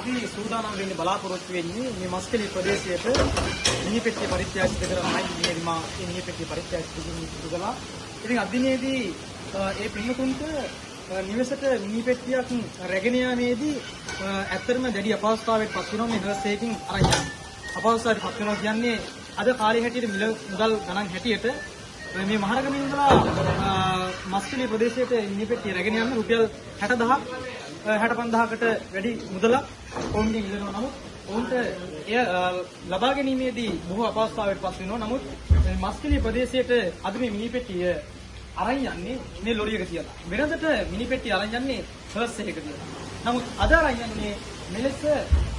අපි සූදානම් වෙන්නේ බලාපොරොත්තු වෙන්නේ මේ මස්කලි ප්‍රදේශයට මිනිපෙට්ටිය පරිත්‍යාග කරනයි නිර්මා මේ මිනිපෙට්ටිය පරිත්‍යාග කිරීමලා. ඉතින් අදිනේදී ඒ පින්නතුන්ට නිවසට මිනිපෙට්ටියක් රැගෙන යාමේදී ඇත්තටම දැඩි අපහසුතාවයකට පත් වෙනවා මේ නර්ස් එකකින් අරන් යන්නේ. අපහසුතාවයට පත් වෙනවා කියන්නේ අද කාලේ හැටියට මුදල් ගණන් හැටියට මේ මහරගම ඉඳලා මස්කලි ප්‍රදේශයට මිනිපෙට්ටිය රැගෙන යන්න රුපියල් 60000ක් 65000කට වැඩි මුදලක් ඔවුන්ගෙන් ඉල්ලනවා. නමුත් ඔවුන්ට එය ලබා ගැනීමේදී බොහෝ අපහසුතාවයකට පත් වෙනවා. නමුත් මස්කලි ප්‍රදේශයට අද මේ මිනිපෙට්ටිය අරන් යන්නේ මේ ලොරියක තියලා. වෙනදට මිනිපෙට්ටිය අරන් යන්නේ හර්ස් එකක තියලා. නමුත් අද අරන් යන්නේ මෙලෙස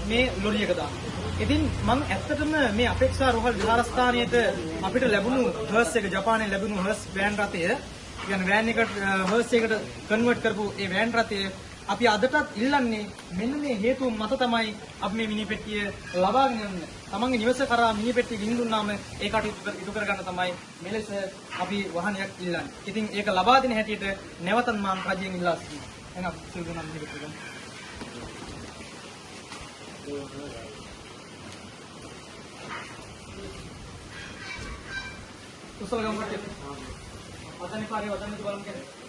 මේ ලොරියක දාන්න. ඉතින් මම ඇත්තටම මේ අපේක්ෂා රෝහල් විහාරස්ථානයේට අපිට ලැබුණු හර්ස් එක ජපානයේ ලැබුණු හර්ස් වෑන් රථය කියන්නේ වෑන් එකට හර්ස් එකකට කන්වර්ට් කරපු ඒ වෑන් රථය අපි අදටත් ඉල්ලන්නේ මෙන්න මේ හේතුව මත තමයි අපි මේ මිනිපෙට්ටිය ලබාගෙන යන්නේ. තමන්ගේ නිවස කරා මිනිපෙට්ටිය ගිහින් දුන්නාම ඒකට ඉටු කරගන්න තමයි මෙලෙස අපි වාහනයක් ඉල්ලන්නේ. ඉතින් ඒක ලබා දෙන හැටියට නැවතත් මම රජයෙන් ඉල්ලා සිටිනවා. එහෙනම් සියලු දෙනා මිනිපෙට්ටිය ගන්න. උසල ගම්කට වදනේ පාරේ වදනේ බලමු කියන්නේ.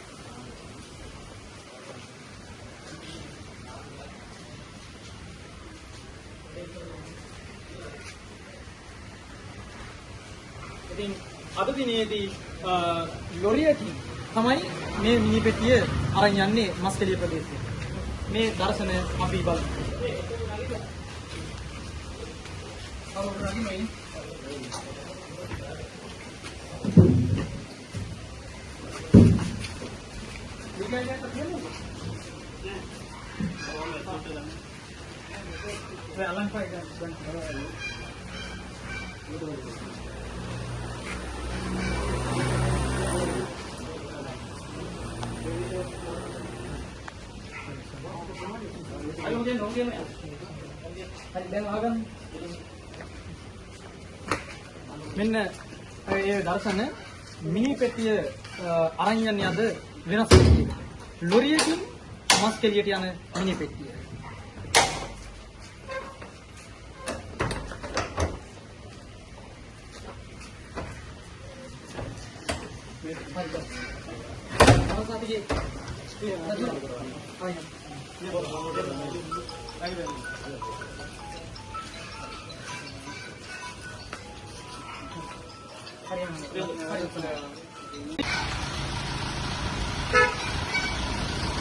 ඉතින් අද දිනේදී ලොරියකින් තමයි මේ මිනිපෙට්ටිය අරන් යන්නේ මස්කලිය ප්‍රදේශයේ. මේ දර්ශන අපි බලමු. මෙන්න ඒ දර්ශන මිනිපෙට්ටිය අරන් යන්නේ අද වෙනස් විදිහකට. ලොරියකින් මස්කලියට යන මිනිපෙට්ටිය.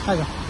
Ayo.